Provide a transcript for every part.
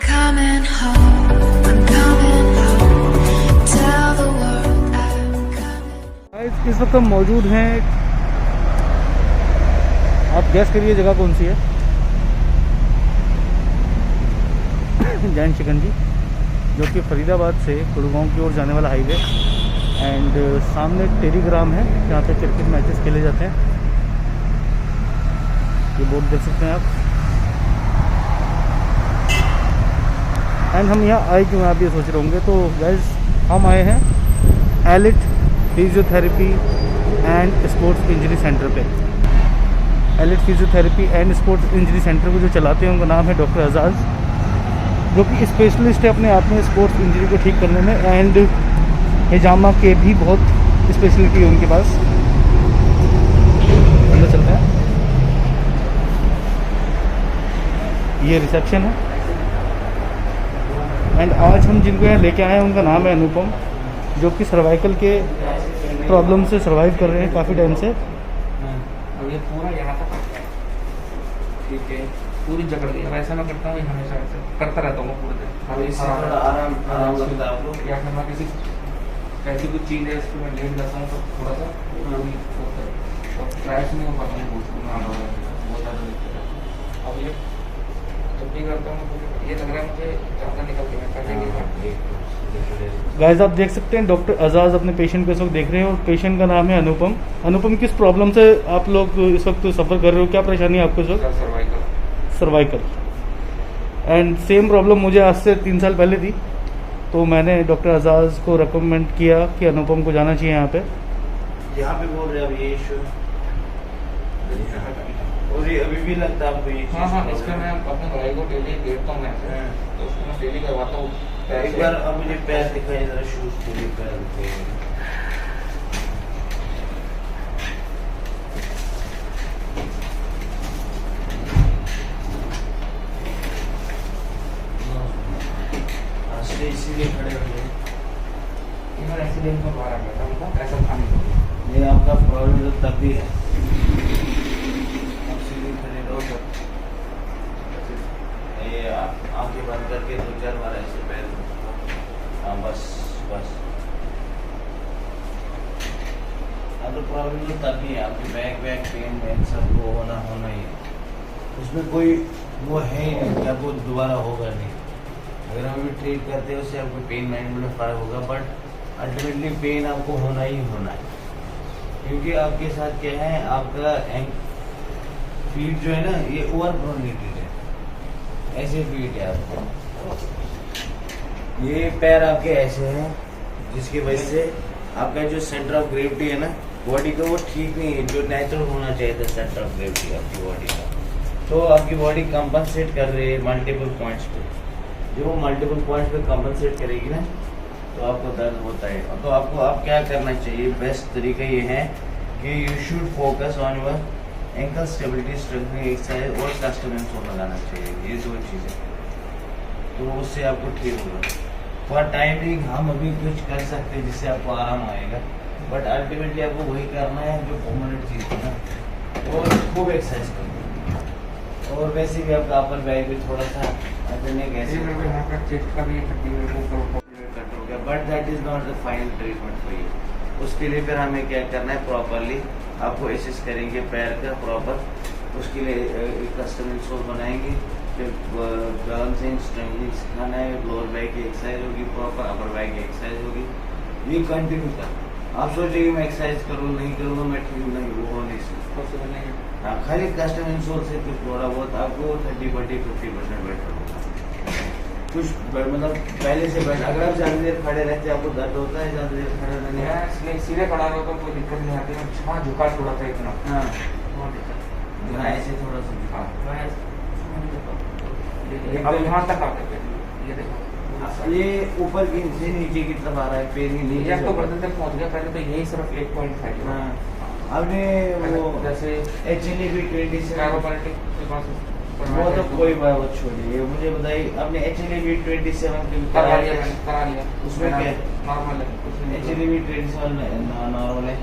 coming home, I'm coming home. Tell the world I'm coming. इस वक्त हम मौजूद हैं, आप गैस करिए जगह कौन सी है। जैन चिकन जी, जो कि फरीदाबाद से गुड़गांव की ओर जाने वाला हाईवे, एंड सामने टेलीग्राम है जहाँ पे क्रिकेट मैचेस खेले जाते हैं। ये बोर्ड देख सकते हैं आप। एंड हम यहाँ आए क्यों, आप ये सोच रहे होंगे। तो गाइस हम आए हैं elite physiotherapy and sports injury centre पे। Elite physiotherapy and sports injury centre को जो चलाते हैं उनका नाम है डॉक्टर एजाज, जो कि स्पेशलिस्ट है अपने आप में स्पोर्ट्स इंजरी को ठीक करने में। एंड हिजामा के भी बहुत स्पेशलिटी है उनके पास। अंदर चलते हैं, ये रिसेप्शन है। एंड आज हम जिनको यहाँ लेके आए हैं उनका नाम है अनुपम, जो कि सर्वाइकल के प्रॉब्लम से सर्वाइव कर रहे हैं काफ़ी टाइम से। अब ये पूरा यहाँ तक ठीक है, पूरी जकड़ गई। अब ऐसा मैं करता हूँ, हमेशा ऐसे करता रहता हूँ पूरे दिन। अब इस आराम लगता है आपको, या फिर मैं किसी ऐसी कुछ चीज़ है इसको मैं लेट जाता हूँ तो थोड़ा सा क्रैश नहीं हो पाता हूँ, बहुत ज़्यादा दिक्कत है। अब ये जब भी करता हूँ तो ये लग रहा है मुझे ज़्यादा निकल के मैं करने गाइस आप देख सकते हैं डॉक्टर एजाज अपने पेशेंट को इस वक्त देख रहे हैं, और पेशेंट का नाम है अनुपम। अनुपम, किस प्रॉब्लम से आप लोग इस वक्त सफ़र कर रहे हो, क्या परेशानी है आपको इस वक्त? सर्वाइकल। एंड सेम प्रॉब्लम मुझे आज से 3 साल पहले थी, तो मैंने डॉक्टर एजाज को रिकमेंड किया कि अनुपम को जाना चाहिए यहाँ पे। यहाँ पे बोल रहे हैं अब ये इशू, और ये अभी भी लगता है आपको ये? हाँ, इसका मैं अपने भाई को डेली देखता हूँ, मैं तो उसको मैं डेली करवाता हूँ। एक बार अब मुझे पैर दिखाइए जरा, शूज के लिए पैर दिखाइए। इसीलिए खड़े हो गए, एक्सीडेंट में बाहर आ गया था, ऐसा था नहीं। ये आपका प्रॉब्लम तो तब भी है, आप सीधे खड़े रहो। ये आंखें बंद करके 2-4 बार ऐसे पैर, हाँ बस। अब तो प्रॉब्लम तो तब भी है, आपकी बैक पेन सबको होना ही है, उसमें कोई वो है ही नहीं कि आपको दोबारा होगा नहीं। अगर हम भी ट्रीट करते हैं उससे आपको पेन मैनेजमेंट में फ़र्क होगा, बट अल्टीमेटली पेन आपको होना ही होना है। क्योंकि आपके साथ क्या है, आपका फीट जो है ना, ये ओवर प्रोनेटेड है, ऐसे फीट है आपको। ये पैर आपके ऐसे हैं जिसकी वजह से आपका जो सेंटर ऑफ ग्रेविटी है ना बॉडी का, वो ठीक नहीं है, जो नेचुरल होना चाहिए था सेंटर ऑफ ग्रेविटी आपकी बॉडी का। तो आपकी बॉडी कंपनसेट कर रही है मल्टीपल पॉइंट्स पे। जो मल्टीपल पॉइंट्स पे कंपनसेट करेगी ना, तो आपको दर्द होता है। तो आपको अब क्या करना चाहिए, बेस्ट तरीका ये है कि you should focus on your ankle stability strengthening exercise और कस्टम इंसोल लगाना चाहिए। ये 2 चीज़ें, तो उससे आपको ठीक होगा। फॉर टाइमिंग हम अभी कुछ कर सकते हैं जिससे आपको आराम आएगा, बट अल्टीमेटली आपको वही करना है जो परमानेंट चीज़ है ना, और खूब एक्सरसाइज करना। और वैसे भी आपका अपर बैक भी थोड़ा सा चेस्ट का भी but that is not the final treatment for you. उसके लिए फिर हमें क्या करना है, प्रॉपरली आपको एसेस करेंगे पैर का प्रॉपर, उसके लिए एक कस्टम इंसोल बनाएंगे, फिर बैलेंसिंग स्ट्रेंथनिंग सिखाना है, लोअर बैक की एक्सरसाइज होगी, प्रॉपर अपर बैक की एक्सरसाइज होगी। ये कंटिन्यू करना। आप सोचिए मैं एक्सरसाइज करूँ नहीं करूँगा, मैं ठीक नहीं, वो हो नहीं सकता। हाँ, खाली कस्टम इंसोल से कुछ थोड़ा बहुत आपको 30-40-50% बेटर होगा। कुछ मतलब पहले से बेटर। अगर आप ज़्यादा देर खड़े रहते हैं आपको दर्द होता है, ज़्यादा देर खड़े रहने मैं सीधे खड़ा रहता हूँ, कोई दिक्कत नहीं आती। हाँ, झुका थोड़ा सा इतना, हाँ दिक्कत। ऐसे थोड़ा सा झुका, अब यहाँ तक आ गए, ये देखो, ये ऊपर की से नीचे की तरफ आ रहा है, पैर की नीचे तो बर्तन तक पहुँच गया। पहले तो यही सिर्फ 1.5। हाँ, आपने वो जैसे HLB27 वो तो कोई बात छोड़िए, मुझे बताइए आपने HLB27 करा लिया। उसमें क्या नॉर्मल है? HLB27 नॉर्मल है,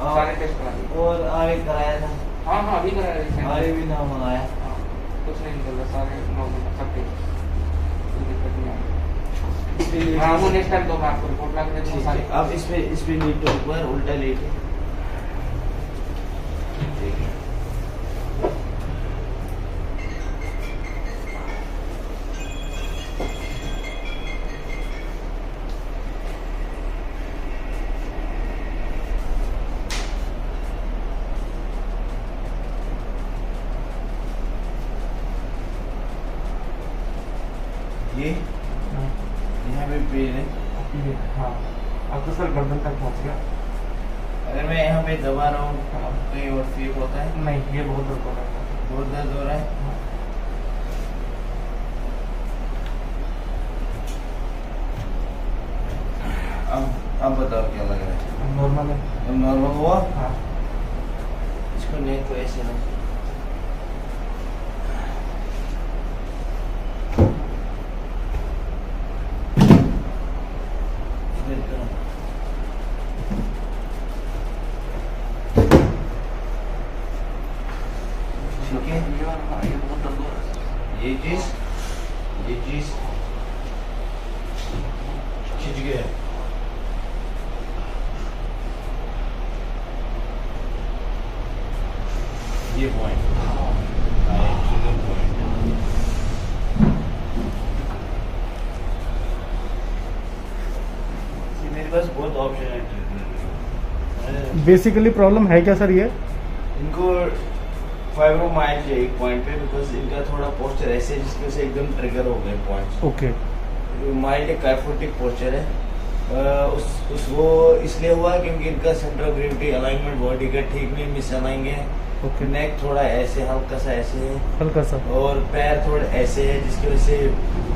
सारे टेस्ट करा दिए। और आगे कराया था? हाँ, अभी कराया। आगे भी ना मंगाया? कुछ नहीं निकल रहा, सारे नॉर्मल सब ठीक। हाँ वो नेक्स्ट टाइम तो मैं आपको रिपोर्ट ला के देता हूँ सारी। आप इस पे लेटे ऊपर उल्टा लेटे। ये यहाँ पे पेन है। हाँ अब तो सर गर्दन तक पहुँच गया। अगर मैं यहाँ पे दबा रहा हूँ कहीं और फील होता है? नहीं ये बहुत दर्द हो रहा है। बहुत दर्द हो रहा है। अब बताओ क्या लग रहा है? नॉर्मल है। अब नॉर्मल हुआ? हाँ इसको नहीं तो ऐसे ना। ठीक है, हाँ ये बहुत दर्द हो रहा है। ये चीज खिंच गया। ये पॉइंट मेरे पास बहुत ऑप्शन है ट्रीटमेंट में। बेसिकली प्रॉब्लम है क्या सर ये? इनको फाइब्रोमाइल्ड है एक पॉइंट पे, बिकॉज इनका थोड़ा पोस्चर ऐसे है जिसकी वजह से एकदम ट्रिगर हो गए points. Okay. Mild kyphotic posture है। वो इसलिए हुआ क्योंकि इनका centre of gravity alignment body का ठीक नहीं, मिस अलाइंग है। ओके। नेक थोड़ा ऐसे हल्का सा ऐसे है, हल्का सा। और पैर थोड़े ऐसे है जिसकी वजह से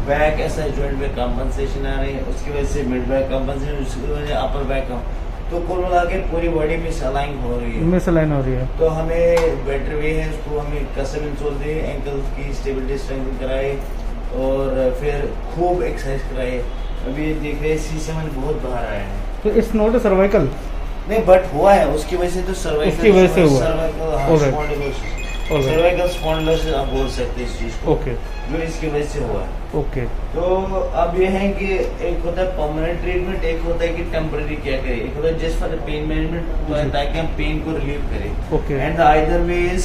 बैक ऐसा जॉइंट में कंपनसेशन आ रही है, उसकी वजह से मिड बैक कंपनसेशन, उसकी वजह से अपर बैक कम। तो कुल मिला के पूरी बॉडी मिस अलाइन हो रही है। मिस अलाइन हो रही है। तो हमें बेटर वे है उसको हमें कसम इंसोल दे, एंकल की स्टेबिलिटी स्ट्रेंथ कराए और फिर खूब एक्सरसाइज कराए। अभी देख रहे C7 बहुत बाहर आया है। तो इट्स नॉट अ सर्वाइकल? नहीं बट हुआ है उसकी वजह से, तो सर्वाइकल उसकी वजह से हुआ। सर्वाइकल स्पॉन्डिलोसिस आप बोल सकते हैं इस चीज को। ओके। जो इसकी वजह से हुआ है। ओके। तो अब ये है कि एक होता है परमानेंट ट्रीटमेंट, एक होता है कि टेम्पररी क्या करें, एक होता है जस्ट फॉर पेन मैनेजमेंट ताकि हम पेन को रिलीव करें। ओके। एंड आइदर वेज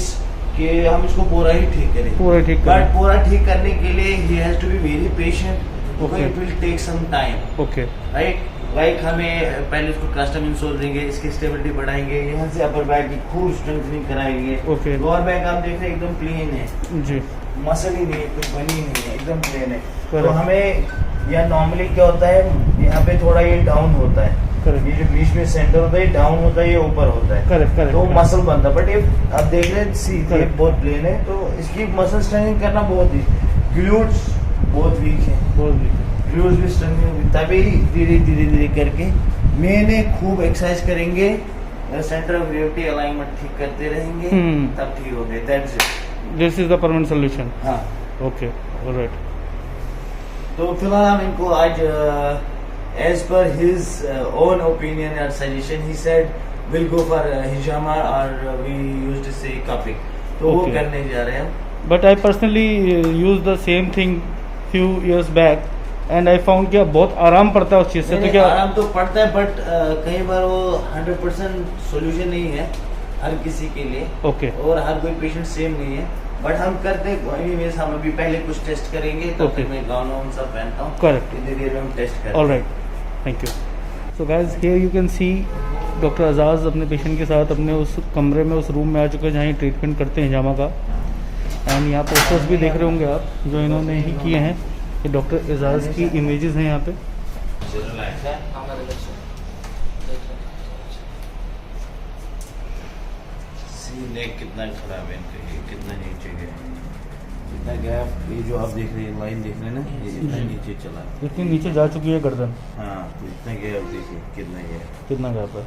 कि हम इसको पूरा ही ठीक करें। पूरा ठीक बट करें। पूरा ठीक करने के लिए ही has to be very patient, Okay. It will take some time. Okay. Right, like हमें पहले उसको कस्टम इंसोल देंगे, इसकी स्टेबिलिटी बढ़ाएंगे, यहाँ से अपर बैक की खूब स्ट्रेंथनिंग कराएंगे। Okay. लोअर बैक आप देख रहे हैं एकदम प्लेन है, जी। मसल ही नहीं है, कुछ बनी ही नहीं है, एकदम प्लेन है। Correct. तो हमें या नॉर्मली क्या होता है, यहाँ पे थोड़ा ये डाउन होता है। Correct. ये जो बीच में सेंटर होता है ये डाउन होता है, ये ऊपर होता है। Correct correct. तो मसल बनता है। बट ये आप देख रहे हैं सी ये Correct. बहुत प्लेन है, तो इसकी मसल स्ट्रेंथनिंग करना बहुत ही, ग्लूट्स बहुत वीक है, बहुत ग्लूट्स भी स्ट्रेंथनिंग होगी, तभी धीरे धीरे धीरे करके मैंने खूब एक्सरसाइज करेंगे, सेंटर ऑफ ग्रेविटी अलाइनमेंट ठीक करते रहेंगे, तब ठीक हो गए। That's it, this is the permanent solution. हाँ। Okay, alright. तो फिलहाल हम इनको आज as per his own opinion और suggestion he said will go for hijama और we used to say cupping, तो वो Okay. करने जा रहे हैं। But I personally use the same thing few years back and I found कि बहुत आराम पड़ता है उस चीज़ से। तो क्या आराम तो पड़ता है, बट कई बार वो 100% सोल्यूशन नहीं है हर किसी के लिए। ओके। और हर कोई पेशेंट सेम नहीं है, बट हम करते एनीवेज। हम अभी पहले कुछ टेस्ट करेंगे, तब Okay. तक मैं गाउन वाउन सब पहनता हूँ। Correct. इतनी देर में हम टेस्ट करेंगे। Alright, thank you. So guys here you can see doctor Ejaz अपने पेशेंट के साथ अपने उस कमरे में, उस रूम में आ चुके हैं जहाँ ये ट्रीटमेंट करते हैं हिजामा का। एंड यहाँ पोस्टर्स भी देख रहे होंगे आप जो इन्होंने ही किए हैं। ये डॉक्टर एजाज की इमेजेस हैं यहाँ पे। नेक कितना खराब है इनका, ये कितना नीचे गया, इतना गैप। ये जो आप देख रहे हैं लाइन देख रहे हैं ना, ये इतना नीचे चला। इतनी नीचे जा चुकी है गर्दन। हाँ, तो इतना गैप देखिए कितना गैप, कितना गैप है।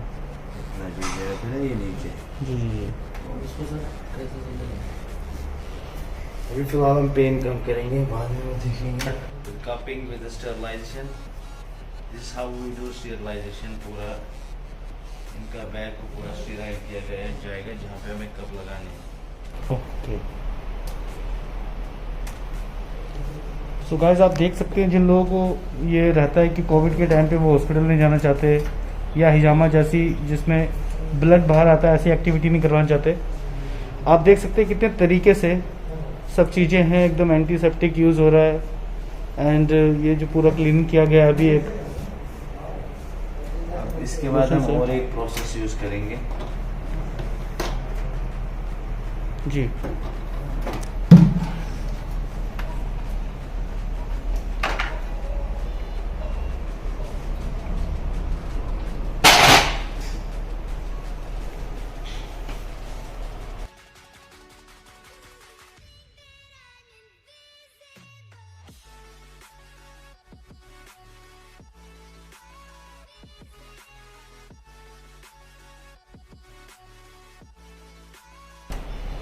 इतना जो गैप है ना ये नीचे। जी जी जी। अभी फिलहाल हम पेन कम करेंगे, बाद में देखेंगे। Cupping with sterilization, this how we do sterilization. पूरा इनका बैग को पूरा स्टेराइल किया गया जाएगा जहाँ पे हमें कप लगाने हैं। ओके। सो गाइस आप देख सकते हैं जिन लोगों को ये रहता है कि कोविड के टाइम पे वो हॉस्पिटल नहीं जाना चाहते या हिजामा जैसी जिसमें ब्लड बाहर आता है ऐसी एक्टिविटी नहीं करवाना चाहते, आप देख सकते हैं कितने तरीके से सब चीज़ें हैं, एकदम एंटीसेप्टिक यूज़ हो रहा है एंड ये जो पूरा क्लीन किया गया है अभी एक। अब इसके बाद हम और एक प्रोसेस यूज करेंगे। जी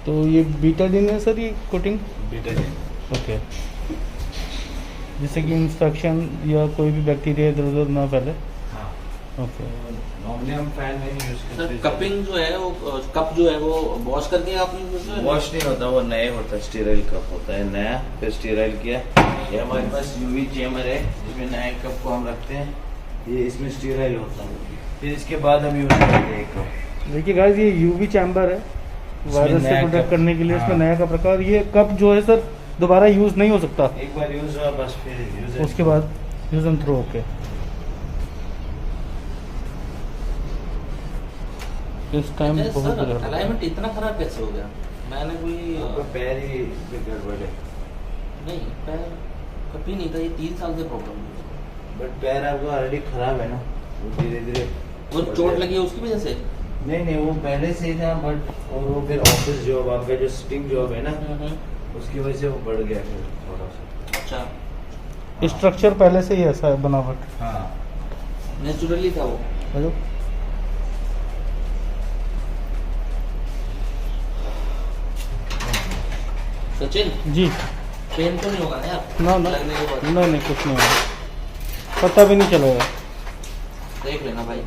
तो ये बीटाडीन है सर, ये कोटिंग बीटाडीन। ओके, जिससे कि इंफेक्शन या कोई भी बैक्टीरिया इधर उधर ना फैले। हाँ। ओके, नॉर्मली हम फैन में नहीं यूज सर करते। कपिंग जो है वो कप जो है वो वॉश करके आपने यूज किया? वॉश नहीं होता, वो नए होता है, स्टीराइल कप होता है नया, फिर स्टीराइल किया। ये हमारे पास यूवी चेम्बर है जिसमें नए कप को हम रखते हैं, ये इसमें स्टीराइल होता है, फिर इसके बाद हम यूज करते हैं एक कप। देखिए गाइस ये यूवी चैम्बर है वायरस से नया प्रोटेक्ट कप। करने के लिए, इसमें हाँ। नया का प्रकार। ये कप जो है सर दोबारा यूज़ नहीं हो सकता, एक बार यूज हुआ बस, फिर यूज उसके बाद यूज़ एंड थ्रो। ओके, इस टाइम अच्छा, बहुत सर बुरा अलाइनमेंट इतना खराब कैसे हो गया? मैंने कोई आपका पैर ही गड़बड़ है। नहीं पैर कभी नहीं था, ये 3 साल से प्रॉब्लम है। बट पैर आपका ऑलरेडी खराब है ना, वो धीरे धीरे वो चोट लगी है उसकी वजह से? नहीं वो पहले से ही था, बट और वो फिर ऑफिस जॉब, आपका जो सिटिंग जॉब है ना, उसकी वजह से वो बढ़ गया फिर थोड़ा सा। अच्छा, स्ट्रक्चर पहले से ही ऐसा है बनावट। हाँ, नेचुरली था वो? हेलो, सचिन जी पेन तो नहीं होगा ना यार? ना ना लगने के बाद नहीं कुछ नहीं है, पता भी नहीं चलेगा। देख लेना भाई।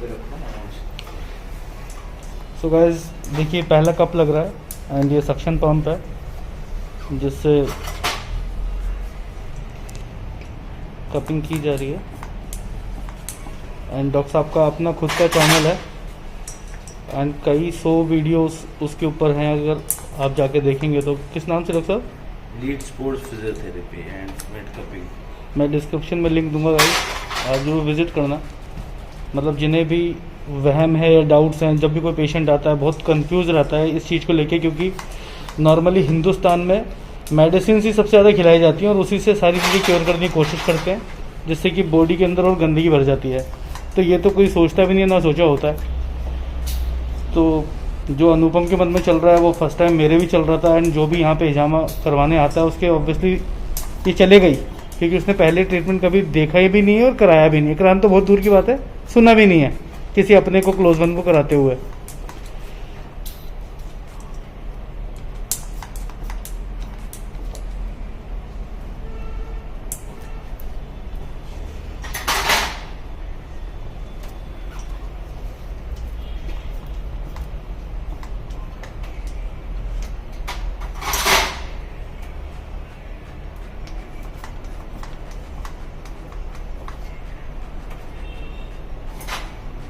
सो गाइस देखिए पहला कप लग रहा है एंड ये सक्शन पंप है जिससे कपिंग की जा रही है एंड डॉक्टर साहब का अपना खुद का चैनल है एंड कई 100 वीडियोस उसके ऊपर हैं, अगर आप जाके देखेंगे तो। किस नाम से डॉक्टर साहब? Lead sports physiotherapy and wet cupping. मैं डिस्क्रिप्शन में लिंक दूंगा गाइस, आप जरूर विजिट करना। मतलब जिन्हें भी वहम है या डाउट्स हैं, जब भी कोई पेशेंट आता है बहुत कंफ्यूज रहता है इस चीज़ को लेके, क्योंकि नॉर्मली हिंदुस्तान में मेडिसिन ही सबसे ज़्यादा खिलाई जाती हैं और उसी से सारी चीज़ें क्योर करने की कोशिश करते हैं, जिससे कि बॉडी के अंदर और गंदगी भर जाती है। तो ये तो कोई सोचता भी नहीं है, ना सोचा होता है। तो जो अनुपम के मन में चल रहा है वो फर्स्ट टाइम मेरे भी चल रहा था एंड जो भी यहाँ पे हिजामा करवाने आता है उसके ऑब्वियसली ये चले गई, क्योंकि उसने पहले ट्रीटमेंट कभी देखा ही भी नहीं है और कराया भी नहीं। कराना तो बहुत दूर की बात है, सुना भी नहीं है किसी अपने को क्लोज वन को कराते हुए।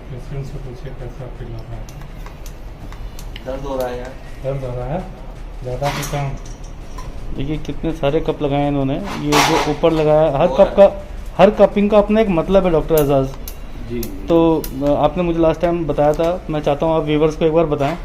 पेशेंट से पूछिए कैसा फील हो रहा है। दर्द हो रहा है यार? दर्द हो रहा है ज़्यादा कि कम? देखिए कितने सारे कप लगाए हैं इन्होंने, ये जो ऊपर लगाया हर कप का, हर कपिंग का अपना एक मतलब है डॉक्टर एजाज जी। तो आपने मुझे लास्ट टाइम बताया था, मैं चाहता हूँ आप व्यूवर्स को एक बार बताएं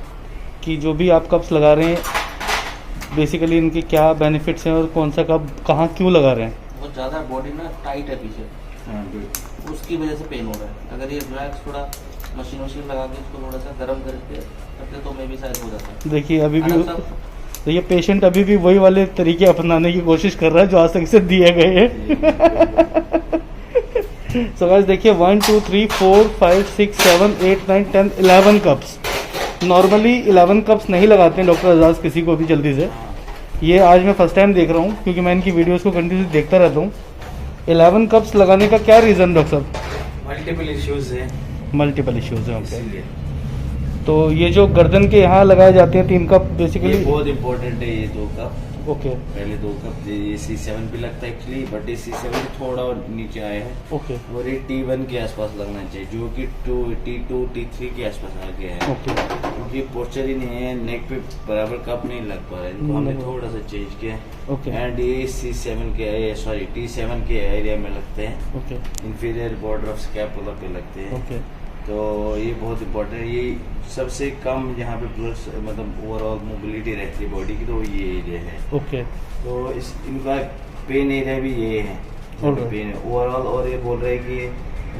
कि जो भी आप कप्स लगा रहे हैं बेसिकली इनके क्या बेनिफिट्स हैं और कौन सा कप कहाँ क्यों लगा रहे हैं। बहुत ज़्यादा बॉडी ना टाइट है पीछे, हाँ गुड। उसकी वजह से पेन हो रहा है। अगर ये रिलैक्स थोड़ा मशीन लगा के उसको थोड़ा सा गर्म करके करते तो मे भी शायद हो जाता है। देखिए अभी भी आनंद साहब, देखिए पेशेंट अभी भी वही वाले तरीके अपनाने की कोशिश कर रहा है जो आज तक इसे दिए गए हैं। सो गाइस देखिए 1 2 3 4 5 6 7 8 9 10 11 कप्स। नॉर्मली 11 कप्स नहीं लगाते हैं डॉक्टर एजाज किसी को भी जल्दी से। ये आज मैं फर्स्ट टाइम देख रहा हूँ क्योंकि मैं इनकी वीडियोस को कंटिन्यूसली देखता रहता हूँ। 11 कप्स लगाने का क्या रीज़न डॉक्टर साहब? मल्टीपल इश्यूज है, मल्टीपल इश्यूज हैं। ओके, इसीलिए तो ये जो गर्दन के यहाँ लगाए जाते हैं 3 कप ये बेसिकली बहुत इम्पोर्टेंट है, ये 2 कप। ओके पहले 2 कप ये C7 भी लगता है एक्चुअली, बट ये C7 थोड़ा और नीचे आया है ओके और ये T1 के आसपास लगना चाहिए, जो कि T2 T3 के आसपास आ गया है, ओके क्योंकि पोस्चर ही नहीं है, नेक पे बराबर कप नहीं लग पा रहा है, इनको हमने नहीं। थोड़ा सा चेंज किया है। ओके एंड ये C7 के T7 के एरिया में लगते हैं, okay inferior border of scapula पे लगते हैं। ओके तो ये बहुत इम्पोर्टेंट है, ये सबसे कम यहाँ पे ब्लड मतलब ओवरऑल मोबिलिटी रहती है बॉडी की, तो ये एरिया है। ओके तो इस इनका पेन एरिया भी ये है, Alright. Pen overall. और ये बोल रहे हैं कि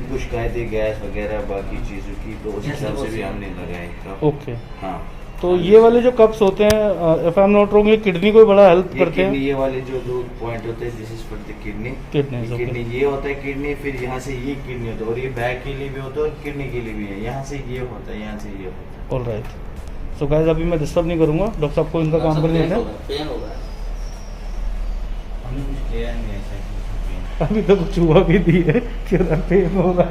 इनको शिकायत है गैस वगैरह बाकी चीज़ों की, तो उस हिसाब से भी हमने लगाया कप। ओके हाँ, तो ये वाले जो कप्स होते हैं if I am not wrong, ये किडनी को भी बड़ा हेल्प ये करते किडनी, हैं। ये वाले जो 2 पॉइंट होते हैं, this is for the kidney. Kidneys, okay. Kidney ये होता है किडनी, फिर यहाँ से ये किडनी होता है, और ये बैक के लिए भी होता है और किडनी के लिए भी है। यहाँ से ये होता है, यहाँ से ये होता है। ऑलराइट, सो गाइस अभी मैं डिस्टर्ब नहीं करूंगा, डॉक्टर साहब को इनका काम करने देते हैं। पेन होगा। हमने कुछ किया नहीं ऐसा। अभी तो कुछ हुआ भी नहीं है, क्यों पेन होगा।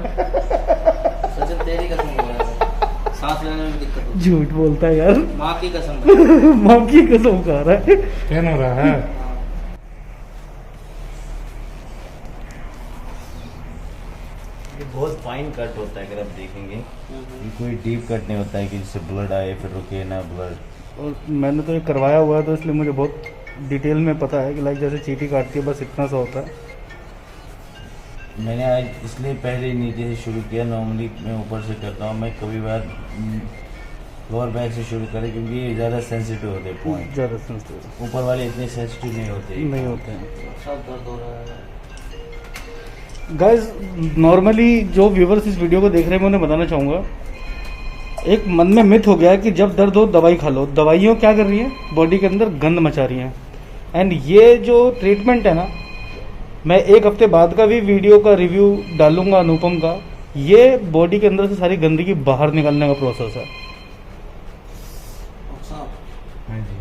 सचिन तेरी कसम हो रहा है, सांस लेने में भी दिक्कत होती झूठ बोलता है यार, है। माँ की कसम। माँ की कसम खा रहा है। पेन हो रहा है। ये बहुत फाइन कट होता है, अगर आप देखेंगे ये कोई डीप कट नहीं होता है कि जिससे ब्लड आए फिर रुके ना ब्लड। और मैंने तो ये करवाया हुआ है, तो इसलिए मुझे बहुत डिटेल में पता है कि लाइक जैसे चींटी काटती है बस इतना सा होता है। मैंने आज इसलिए पहले नीचे से शुरू किया, नॉर्मली मैं ऊपर से करता हूँ, मैं कभी बार लोअर बैक से शुरू करें, क्योंकि ये ज़्यादा सेंसिटिव होते हैं पॉइंट, ज़्यादा सेंसिटिव ऊपर वाले इतने सेंसिटिव नहीं होते। नहीं होते हैं। सब दर्द हो रहा है। गाइस नॉर्मली जो व्यूवर्स इस वीडियो को देख रहे हैं मैं उन्हें बताना चाहूँगा, एक मन में मिथ हो गया है कि जब दर्द हो दवाई खा लो। दवाइयों क्या कर रही हैं, बॉडी के अंदर गंद मचा रही हैं। एंड ये जो ट्रीटमेंट है ना, मैं 1 हफ्ते बाद का भी वीडियो का रिव्यू डालूंगा अनुपम का, ये बॉडी के अंदर से सारी गंदगी बाहर निकालने का प्रोसेस है। अच्छा, हाँ जी,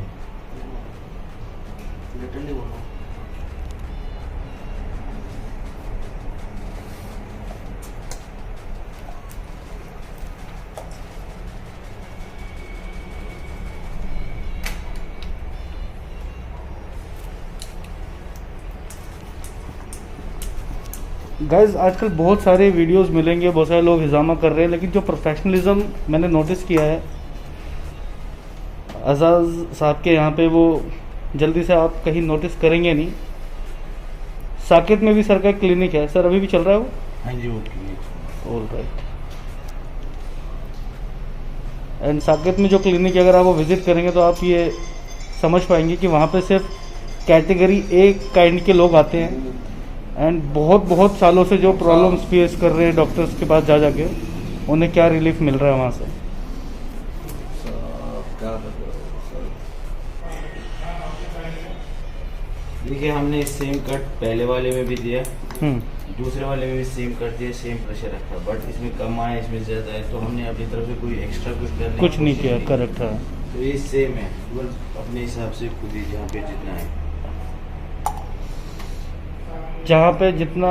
लिटरली बोल रहा हूँ। गाइज आजकल बहुत सारे वीडियोस मिलेंगे, बहुत सारे लोग हिजामा कर रहे हैं, लेकिन जो प्रोफेशनलिज्म मैंने नोटिस किया है अजाज साहब के यहाँ पे, वो जल्दी से आप कहीं नोटिस करेंगे नहीं। साकेत में भी सर का एक क्लिनिक है, सर अभी भी चल रहा है वो? हाँ जी, वो clinic. All right. And Saket में जो क्लिनिक है, अगर आप वो विजिट करेंगे तो आप ये समझ पाएंगे कि वहाँ पे सिर्फ कैटेगरी ए काइंड के लोग आते हैं, एंड बहुत सालों से जो प्रॉब्लम्स फेस कर रहे हैं डॉक्टर्स के पास जा जाके, उन्हें क्या रिलीफ मिल रहा है वहाँ से। क्या कर रहे हो? देखिए, हमने सेम कट पहले वाले में भी दिया, हम्म, दूसरे वाले में भी सेम कट दिया, सेम प्रेशर रखा, बट इसमें कम आया, इसमें ज़्यादा है, तो हमने अपनी तरफ से कोई एक्स्ट्रा कुछ कुछ नहीं किया, करेक्ट है। तो ये सेम है, बस अपने हिसाब से खुद ही जहाँ पे जितना है, जहाँ पे जितना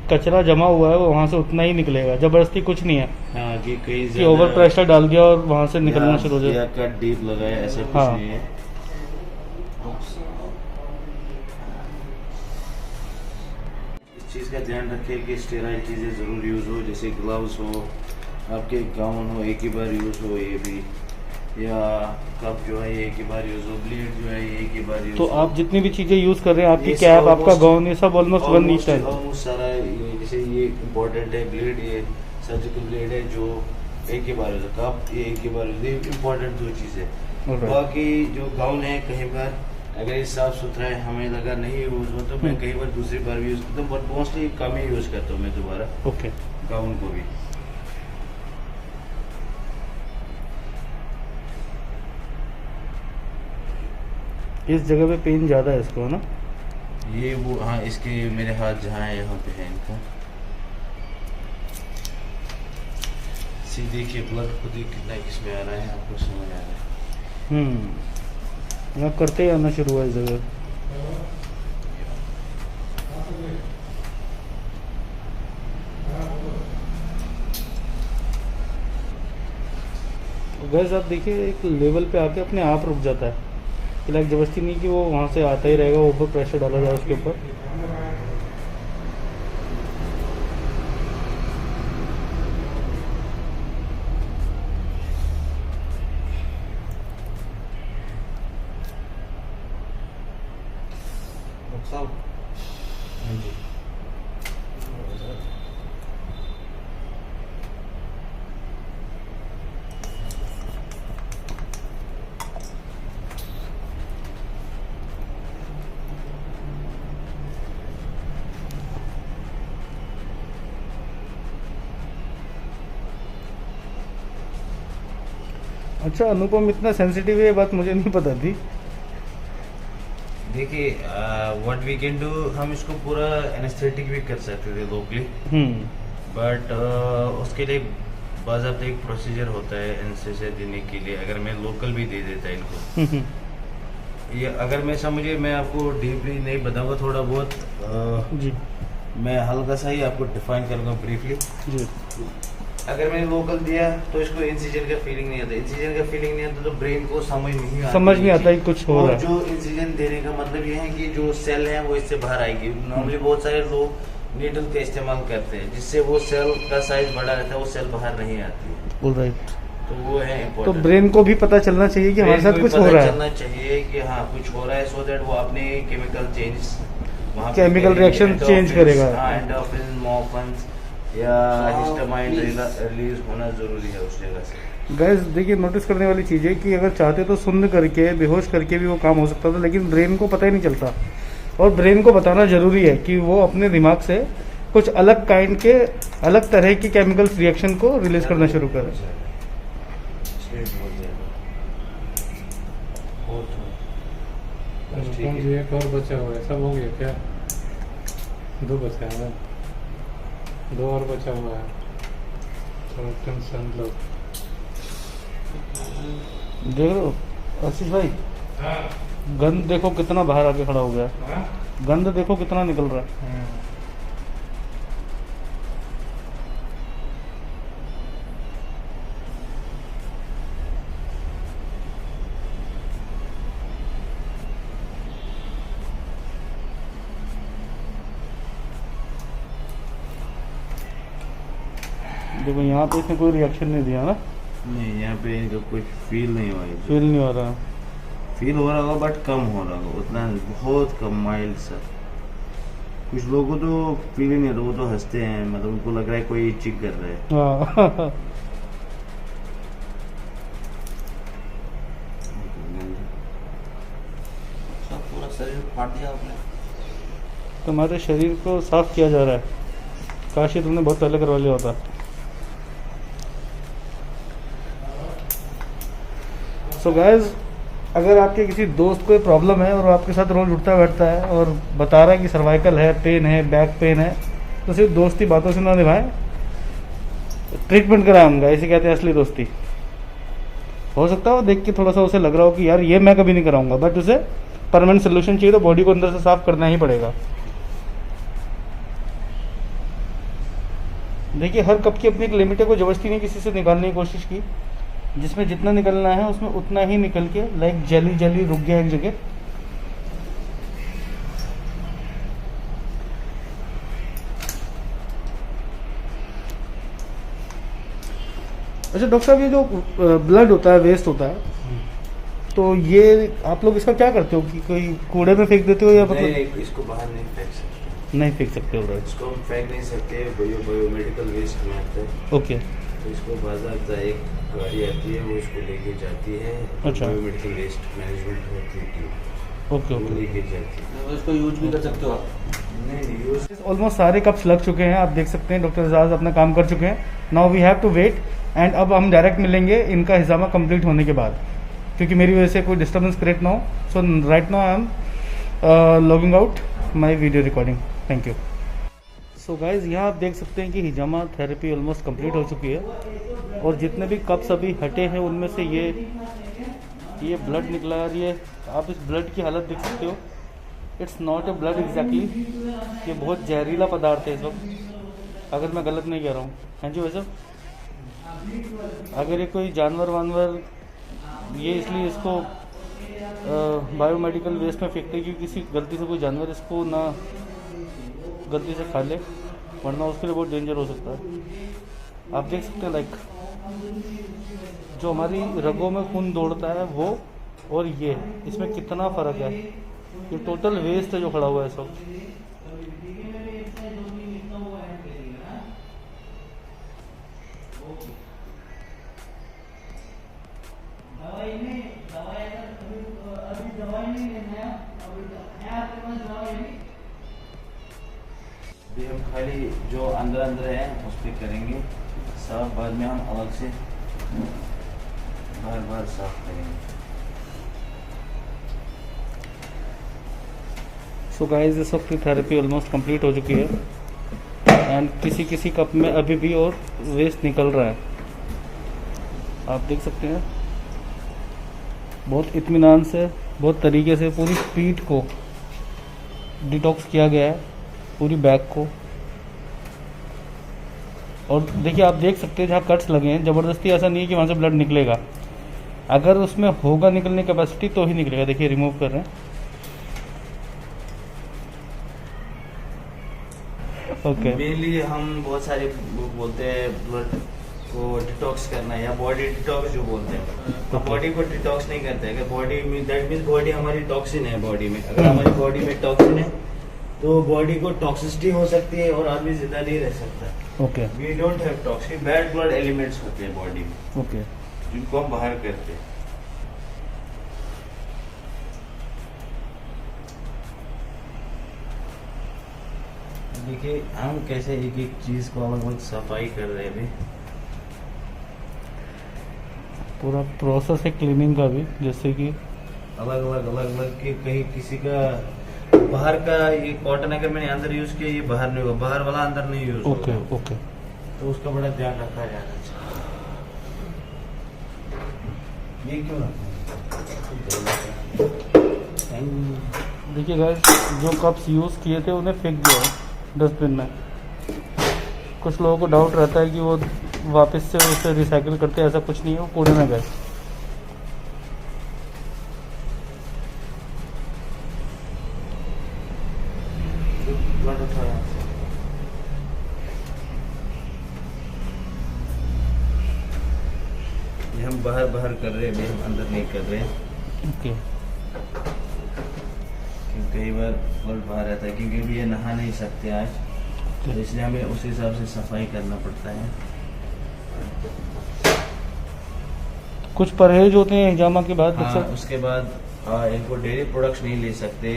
कचरा जमा हुआ है वो वहाँ से उतना ही निकलेगा, जबरदस्ती कुछ नहीं है हाँ कि कहीं कि ओवर प्रेशर डाल दिया और वहाँ से निकलना शुरू हो जाए। कट डीप लगाया, ऐसा कुछ हाँ। नहीं है। इस चीज़ का ध्यान रखें कि स्टेराइल चीज़ें ज़रूर यूज़ हो, जैसे ग्लव्स हो, आपके गाउन हो, एक ही बार यूज़ हो, ये भी, या कप जो है ये एक ही बार यूज़ हो, ब्लेड जो है ये एक ही बार यूज़ तो हो। आप जितनी भी चीज़ें यूज़ कर रहे हैं, आपकी ये कैप, almost- आपका गाउन, ये सब almost one each time. Almost सारा जैसे ये इम्पोर्टेंट है, ब्लेड, ये सर्जिकल ब्लेड है जो एक ही बार यूज़ हो, कप ये एक ही बार यूज़, इम्पोर्टेंट 2 चीज़ें। Alright. बाकी जो गाउन है, कहीं बार अगर ये साफ सुथरा है, हमें लगा नहीं यूज़ हो, तो मैं कई बार दूसरी बार भी यूज़ करता हूँ, but mostly come he use करता हूँ मैं दोबारा ओके, गाउन को भी। इस जगह पे पेन ज़्यादा है इसको, है ना? ये वो, हाँ, इसके मेरे हाथ जहाँ है यहाँ पे है इनका, सीधे के ब्लड खुद ही कितना किसमें आ रहा है आपको समझ आ रहा है। यहाँ करते ही आना शुरू हुआ इस जगह। गैस आप देखिए, एक लेवल पे आके अपने आप रुक जाता है। लाइक ज़बरदस्ती नहीं कि वो वहाँ से आता ही रहेगा, ऊपर प्रेशर डाला जाए उसके ऊपर। साहब अच्छा, अनुपम इतना सेंसिटिव है, ये बात मुझे नहीं पता थी। देखिए व्हाट वी कैन डू, हम इसको पूरा एनेस्थेटिक भी कर सकते थे लोकली, बट उसके लिए बाज़ाब्ता एक प्रोसीजर होता है एनेस्थीसिया देने के लिए। अगर मैं लोकल भी दे देता इनको, ये अगर मैं समझिए, मैं आपको डीपली नहीं बताऊंगा, थोड़ा बहुत जी मैं हल्का सा ही आपको डिफाइन करूंगा ब्रीफली। जी। अगर मैंने लोकल दिया तो इसको इंसिजन का फीलिंग नहीं आता, इंसिजन का फीलिंग नहीं आता तो ब्रेन को समझ नहीं आता कि कुछ हो रहा है। जो इंसिजन देने का मतलब ये है कि जो सेल है वो इससे बाहर आएगी। नॉर्मली बहुत सारे लोग नीडल का इस्तेमाल करते हैं जिससे वो सेल का साइज बड़ा रहता है, वो सेल बाहर नहीं आती है। ऑलराइट। तो वो है तो इम्पोर्टेंट। ब्रेन को भी पता चलना चाहिए कि हमारे साथ कुछ हो रहा है, चलना चाहिए कि हाँ कुछ हो रहा है, सो दैट वो अपने chemical change, chemical reaction change करेगा। एंडोर्फिन, मॉर्फिन्स या हिस्टामाइन रिलीज होना जरूरी है उस जगह से। गाइस देखिए, नोटिस करने वाली चीज़ है कि अगर चाहते तो सुन्न करके, बेहोश करके भी वो काम हो सकता था, लेकिन ब्रेन को पता ही नहीं चलता। और ब्रेन को बताना जरूरी है कि वो अपने दिमाग से कुछ अलग काइंड के, अलग तरह की केमिकल रिएक्शन को रिलीज करना शुरू करे। अनुपम जी एक और बचा हुआ है, सब हो गया क्या? 2 बचा है, 2 और बचा हुआ है। तो टेंशन लो। देख लो आशीष भाई, गंद देखो कितना बाहर आके खड़ा हो गया, गंद देखो कितना निकल रहा है। देखो यहाँ पे इसने कोई रिएक्शन नहीं दिया ना, नहीं यहाँ पे इनका कुछ फील नहीं हुआ, फील नहीं हो रहा। फील हो रहा होगा बट कम हो रहा होगा, उतना बहुत कम, माइल्ड सा। कुछ लोगों को तो फील ही नहीं होता, वो तो हंसते हैं, मतलब उनको लग रहा है कोई चिक कर रहा है। हाँ। सब पूरा शरीर फाड़ दिया आपने। तुम्हारे शरीर को साफ किया जा रहा है, काश ये तुमने बहुत पहले करवा लिया होता। सो गाइस, अगर आपके किसी दोस्त को प्रॉब्लम है और वो आपके साथ रोज उठता बैठता है और बता रहा है कि सर्वाइकल है, पेन है, बैक पेन है, तो सिर्फ दोस्ती बातों से ना निभाएं, ट्रीटमेंट कराऊंगा। इसे कहते हैं असली दोस्ती। हो सकता है वो देख के थोड़ा सा उसे लग रहा हो कि यार ये मैं कभी नहीं कराऊंगा, बट उसे परमानेंट सोल्यूशन चाहिए तो बॉडी को अंदर से साफ करना ही पड़ेगा। देखिए, हर कप की अपनी एक लिमिट है, को जबरदस्ती नहीं किसी से निकालने की कोशिश की। जिसमें जितना निकलना है उसमें उतना ही निकल के, लाइक जली जली रुक गया एक जगह। अच्छा डॉक्टर साहब, ये जो ब्लड होता है, वेस्ट होता है, तो ये आप लोग इसका क्या करते हो कि कोई कूड़े में फेंक देते हो या नहीं, मतलब? नहीं, इसको बाहर नहीं फेंक सकते, नहीं फेंक सकते हो। इसको हम फेंक नहीं सकते, बायोमेडिकल वेस्ट में आता है। ओके। तो इसको बाज़ाब्ता एक गाड़ी आती है, वो इसको लेके जाती है। अच्छा। बायोमेडिकल वेस्ट मैनेजमेंट होती है, ओके वो ओके। लेके जाती है। तो इसको यूज भी कर सकते हो आप। नहीं यूज ऑलमोस्ट सारे कप्स लग चुके हैं, आप देख सकते हैं डॉक्टर एजाज अपना काम कर चुके हैं। Now we have to wait, and अब हम डायरेक्ट मिलेंगे इनका हिजामा कंप्लीट होने के बाद, क्योंकि मेरी वजह से कोई डिस्टर्बेंस क्रिएट ना हो। So right now I am logging out my video recording. Thank you. So guys, यहाँ आप देख सकते हैं कि हिजामा थेरेपी ऑलमोस्ट कंप्लीट हो चुकी है, और जितने भी कप्स अभी हटे हैं उनमें से ये ब्लड निकला आ रही है। आप इस ब्लड की हालत देख सकते हो, it's not a blood exactly, ये बहुत जहरीला पदार्थ है इस वक्त, अगर मैं गलत नहीं कह रहा हूँ। हाँ जी वैसे अगर ये कोई जानवर वानवर, ये इसलिए इसको बायोमेडिकल वेस्ट में फेंकते हैं कि किसी गलती से कोई जानवर इसको ना गलती से खा ले, वरना उसके लिए बहुत डेंजर हो सकता है। आप देख सकते हैं लाइक जो हमारी रगों में खून दौड़ता है वो और ये, इसमें कितना फ़र्क है। ये टोटल वेस्ट है जो खड़ा हुआ है सब। अभी हम खाली जो अंदर अंदर है उस पर करेंगे साफ, बाद में हम अलग से बार बार साफ करेंगे। सो गाइस इस वक्त की थेरेपी ऑलमोस्ट कंप्लीट हो चुकी है एंड किसी किसी कप में अभी भी और वेस्ट निकल रहा है। आप देख सकते हैं बहुत इत्मीनान से, बहुत तरीके से पूरी पीठ को डिटॉक्स किया गया है, पूरी बैक को। और देखिए आप देख सकते हैं जहाँ कट्स लगे हैं, ज़बरदस्ती ऐसा नहीं है कि वहाँ से ब्लड निकलेगा। अगर उसमें होगा निकलने की कैपेसिटी तो ही निकलेगा। देखिए रिमूव कर रहे हैं। ओके मेनली हम बहुत सारे लोग बोलते हैं ब्लड को डिटॉक्स करना है या बॉडी डिटॉक्स जो बोलते हैं, तो बॉडी को डिटॉक्स नहीं करते। अगर बॉडी में दैट मीन्स बॉडी हमारी टॉक्सिन है बॉडी में, अगर हमारी बॉडी में टॉक्सिन है तो बॉडी को टॉक्सिसिटी हो सकती है और आदमी जिंदा नहीं रह सकता। Okay we don't have toxic, bad blood elements होते हैं बॉडी में ओके जिनको हम बाहर करते हैं। देखिए हम कैसे एक एक चीज को अलग अलग सफाई कर रहे हैं अभी। पूरा प्रोसेस है क्लीनिंग का भी, जैसे कि अलग अलग कि कहीं किसी का बाहर का ये कॉटन अगर मैंने अंदर यूज किया ये बाहर नहीं होगा, बाहर वाला अंदर नहीं यूज ओके होगा। ओके तो उसका बड़ा ध्यान रखा जाना चाहिए। ये क्यों देखिए गाइस जो कप्स यूज़ किए थे उन्हें फेंक दिया है डस्टबिन में। कुछ लोगों को डाउट रहता है कि वो वापस से उसे रिसाइकिल करते हैं, ऐसा कुछ नहीं है, वो कूड़े में गए। ये हम बाहर बाहर कर रहे हैं अभी, हम अंदर नहीं कर रहे हैं ओके क्योंकि कई बार ब्लड बाहर रहता है, क्योंकि अभी ये नहा नहीं सकते आज, तो इसलिए हमें उस हिसाब से सफाई करना पड़ता है। कुछ परहेज होते हैं हिजामा के बाद? हाँ, उसके बाद इनको डेयरी प्रोडक्ट्स नहीं ले सकते,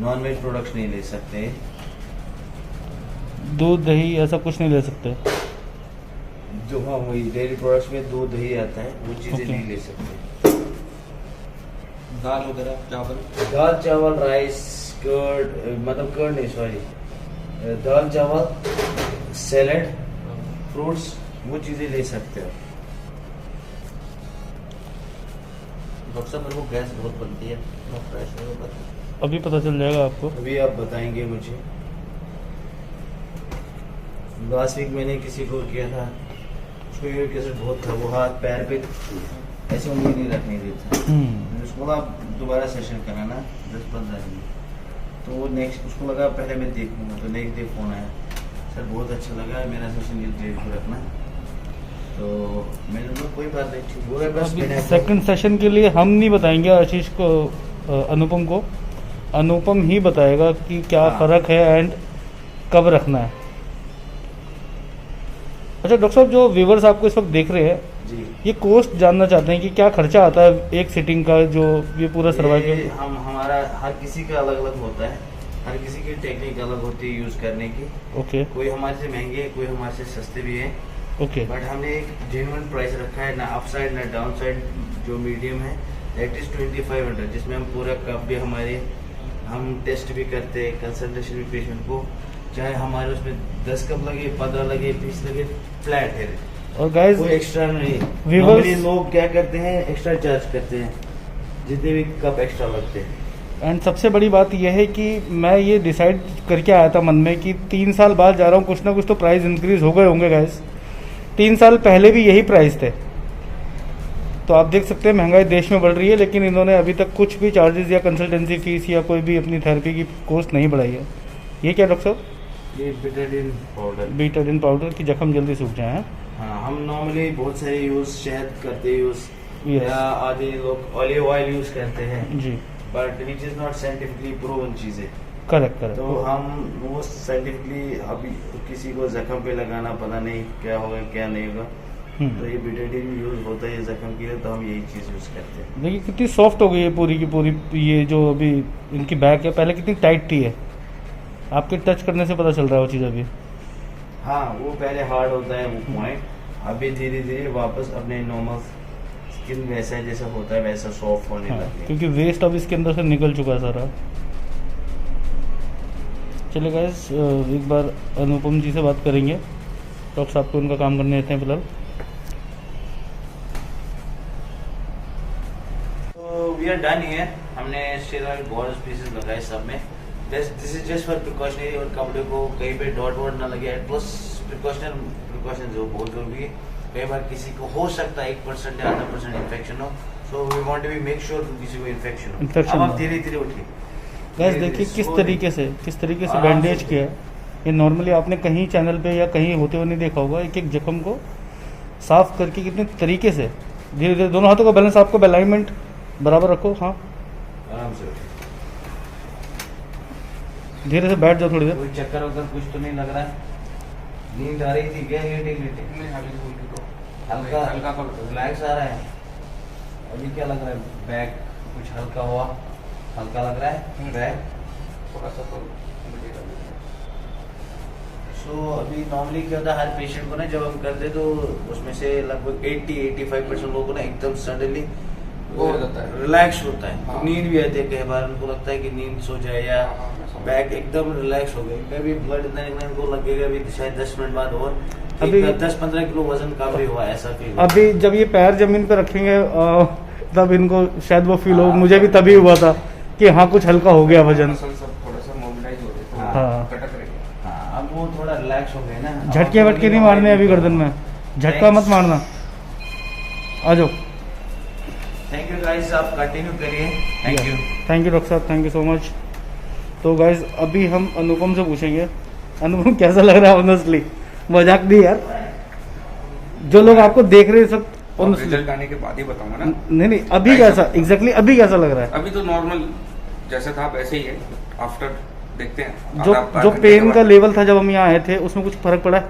नॉन वेज प्रोडक्ट्स नहीं ले सकते, दूध दही ऐसा कुछ नहीं ले सकते? जो हाँ वही डेयरी प्रोडक्ट्स में दूध दही आता है वो चीजें Okay. नहीं ले सकते। दाल वगैरह, चावल, दाल चावल राइस कर्ड, मतलब कर्ड नहीं सॉरी, दाल चावल सैलेड फ्रूट्स वो चीजें ले सकते हो। डॉक्टर साहब मेरे को गैस बहुत बनती है, मैं फ्रेश नहीं हो पाती। अभी पता चल जाएगा आपको। अभी आप बताएंगे मुझे। लास्ट वीक मैंने किसी को किया था, उसको यूरिक एसिड बहुत था, वो हाथ पैर पे ऐसे उंगली नहीं रखने देता। मैंने उसको बोला आप दोबारा सेशन कराना 10-15 दिन, तो वो नेक्स्ट उसको लगा पहले मैं देखूंगा, तो नेक्स्ट डे फोन आया, सर बहुत अच्छा लगा मेरा सेशन इस डेट को रखना, तो मैंने बोला कोई बात नहीं ठीक होगा। बस मैंने सेकंड सेशन के लिए हम नहीं बताएंगे आशीष को, अनुपम को, अनुपम ही बताएगा कि क्या हाँ। फ़र्क है एंड कब रखना है। अच्छा डॉक्टर साहब, जो व्यूवर्स आपको इस वक्त देख रहे हैं जी ये कॉस्ट जानना चाहते हैं कि क्या खर्चा आता है एक सिटिंग का, जो ये पूरा सर्वाइवल? ये हमारा हर किसी का अलग अलग होता है, हर किसी की टेक्निक अलग होती है यूज करने की। ओके कोई हमारे से महंगे है, कोई हमारे से सस्ते भी है, ओके बट हमने एक जेन्युइन प्राइस रखा है, ना अप साइड ना डाउन साइड, जो मीडियम है दैट इज 2500, जिसमें हम पूरा कप भी हमारे हम टेस्ट भी करते हैं, कंसल्टेशन भी पेशेंट को, चाहे हमारे उसमें 10 कप लगे, 15 लगे, 20 लगे, फ्लैट है, और गाइस कोई एक्स्ट्रा नहीं। Viewers- नॉर्मली लोग क्या करते हैं, एक्स्ट्रा चार्ज करते हैं जितने भी कप एक्स्ट्रा लगते हैं। एंड सबसे बड़ी बात यह है कि मैं ये डिसाइड करके आया था मन में कि 3 साल बाद जा रहा हूँ, कुछ ना कुछ तो प्राइस इंक्रीज हो गए होंगे गाइस। 3 साल पहले भी यही प्राइस थे, तो आप देख सकते हैं महंगाई देश में बढ़ रही है, लेकिन इन्होंने अभी तक कुछ भी चार्जेस या कंसल्टेंसी फीस या कोई भी अपनी थेरेपी की कॉस्ट नहीं बढ़ाई है। ये क्या डॉक्टर साहब? ये बीटाडीन पाउडर। बीटाडीन पाउडर की जख्म जल्दी सूख जाए हैं। हाँ, हम नॉर्मली बहुत सारे यूज शहद करते हैं यूज, Yes. या आधे लोग ऑलिव ऑयल यूज करते हैं, जी but which is not scientifically proven चीजें। Correct correct. तो हम वो साइंटिफिकली अभी किसी को जख्म पे लगाना पता नहीं क्या होगा क्या नहीं होगा, तो ये बीटाडीन यूज होता है जख्म के लिए, तो हम यही चीज यूज करते हैं। देखिए कितनी सॉफ्ट हो गई है पूरी की पूरी। ये जो अभी इनकी बैक है पहले कितनी टाइट थी है, आपके टच करने से पता चल रहा है वो चीज़ अभी। हाँ, वो पहले हार्ड होता है वो पॉइंट, अभी धीरे धीरे वापस अपने नॉर्मल स्किन वैसा जैसा होता है वैसा सॉफ्ट होने हाँ, लगे। क्योंकि वेस्ट अब इसके अंदर से निकल चुका है सारा। चलिए गाइस, एक बार अनुपम जी से बात करेंगे, डॉक्टर साहब को उनका काम करने देते हैं फिलहाल। तो वी आर डन हियर, हमने स्टेरॉइड बॉल्स पीसेस लगाए सब में। This is just for precautionary, और कपड़े को कहीं पे डॉट वॉट ना लगे, प्लस प्रिकॉशन जो बहुत जरूरी है। कई बार किसी को हो सकता है 1% या 0.5% इन्फेक्शन हो, so we want to be make sure किसी को इन्फेक्शन हो। Infection अब हो। आप धीरे धीरे उठिए। गैस धीरे-धीरे देखिए किस slowly। तरीके से आराम बैंडेज से। किया है। ये नॉर्मली आपने कहीं चैनल पे या कहीं होते हुए नहीं देखा होगा। एक एक जख्म को साफ करके कितने तरीके से धीरे धीरे, दोनों हाथों का बैलेंस आपको अलाइनमेंट बराबर रखो। हाँ, आराम से उठिए। धीरे से बैठ जाओ थोड़ी देर। कोई चक्कर वक्कर कुछ तो नहीं लग रहा है? नींद आ रही थी क्या? लेटे नहीं अभी बोल रही तो हल्का हल्का कर दो। रिलैक्स आ रहा है। अभी क्या लग रहा है? बैक कुछ हल्का हुआ, हल्का लग रहा है बैक। थोड़ा सा तो सो अभी नॉर्मली क्या होता है हर पेशेंट को ना, जब हम करते तो उसमें से लगभग 80-85% लोगों को ना एकदम सडनली वो हो जाता है, रिलैक्स होता है। हाँ। नींद भी आती है, कई बार उनको लगता है कि नींद सो जाए या बैक एकदम रिलैक्स हो गई। कभी ब्लड इतना निकलने को लगेगा अभी शायद 10 मिनट बाद, और अभी 10-15 किलो वजन कम भी हुआ ऐसा फील। अभी जब ये पैर जमीन पे रखेंगे तब इनको शायद वो फील हो। मुझे भी तभी हुआ था कि हाँ कुछ हल्का हो गया वजन। मसल सब थोड़ा सा मोबिलाइज हो रहे हैं, हाँ। कटक रहे हैं। हाँ, अब वो थोड़ा रिलैक्स हो गए ना। झटके वटके नहीं मारने अभी गर्दन में, झटका मत मारना। आ जाओ। थैंक यू गाइस, आप कंटिन्यू करिए। Thank you. Thank you doctor साहब, थैंक यू सो मच। तो गाइज अभी हम अनुपम से पूछेंगे, अनुपम कैसा लग रहा है ऑनेस्टली? मजाक नहीं यार, जो लोग आपको देख रहे हैं सब honestly- रिजल्ट आने के बाद ही बताऊंगा ना। नहीं अभी कैसा एग्जैक्टली अभी कैसा लग रहा है? अभी तो नॉर्मल जैसे था वैसे ही है, आफ्टर देखते हैं। जो जो पेन का लेवल था जब हम यहाँ आए थे उसमें कुछ फर्क पड़ा है?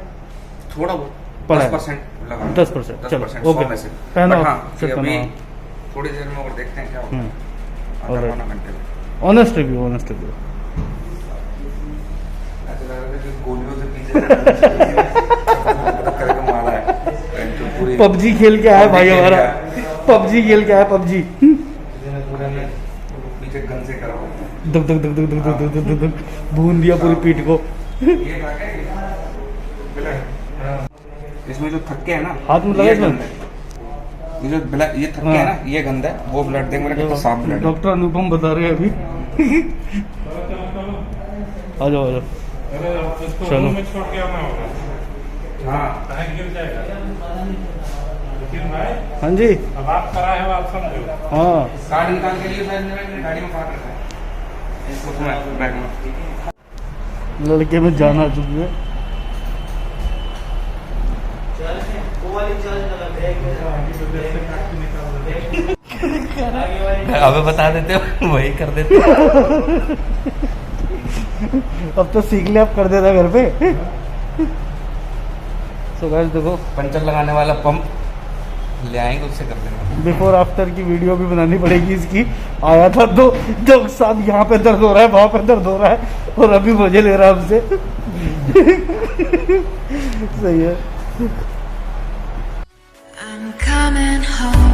थोड़ा बहुत पड़ा है। 10% लगा। 10%, चलो, 10%, ओके। 100 में से। पहनो, But हाँ, सिर्फ कि अभी पहनो। थोड़ी देर में और देखते हैं क्या होता है। हम्म, आधा alright। पौना घंटे में। Honest review, honest review. ऐसा लग रहा है कि गोलियों से पीछे करके मारा है। तो पूरी पबजी खेल के आया भाई हमारा, पबजी खेल के आया पबजी। पूरे में पीछे गन से करा हुआ है। दुख दुख दुख दुख दुख दुख दुख दुख दुख भून दिया पूरी पीठ को। ये क्या है? इसमें जो थक्के है ना, हाथ में लगा ये इसमें? गंद है। ये जो ब्लड, ये थक्के है ना, ये गंद है। वो ब्लड देख, मेरा कितना साफ ब्लड है। डॉक्टर अनुपम बता रहे हैं अभी। आ जाओ आ जाओ। इसको चलो। रूम में छोड़ के आना होगा, हाँ, टाइम गिर जाएगा। लेकिन भाई हाँ जी, अब आप करा है आप समझो। हाँ कार्ड निकाल के लिए मैंने गाड़ी में कार्ड रखा है उसमें बैग में। लड़के में जान आ चुकी है। अबे बता देते हो, वही कर देते हो। अब तो सीख ले, अब कर देता घर पे। सो गाइस देखो, पंचर लगाने वाला पंप ले आएंगे, उससे कर देंगे। बिफोर आफ्टर की वीडियो भी बनानी पड़ेगी इसकी। आया था तो जब साहब यहाँ पे दर्द हो रहा है, वहाँ पे दर्द हो रहा है, और अभी मुझे ले रहा है हमसे। I'm coming home.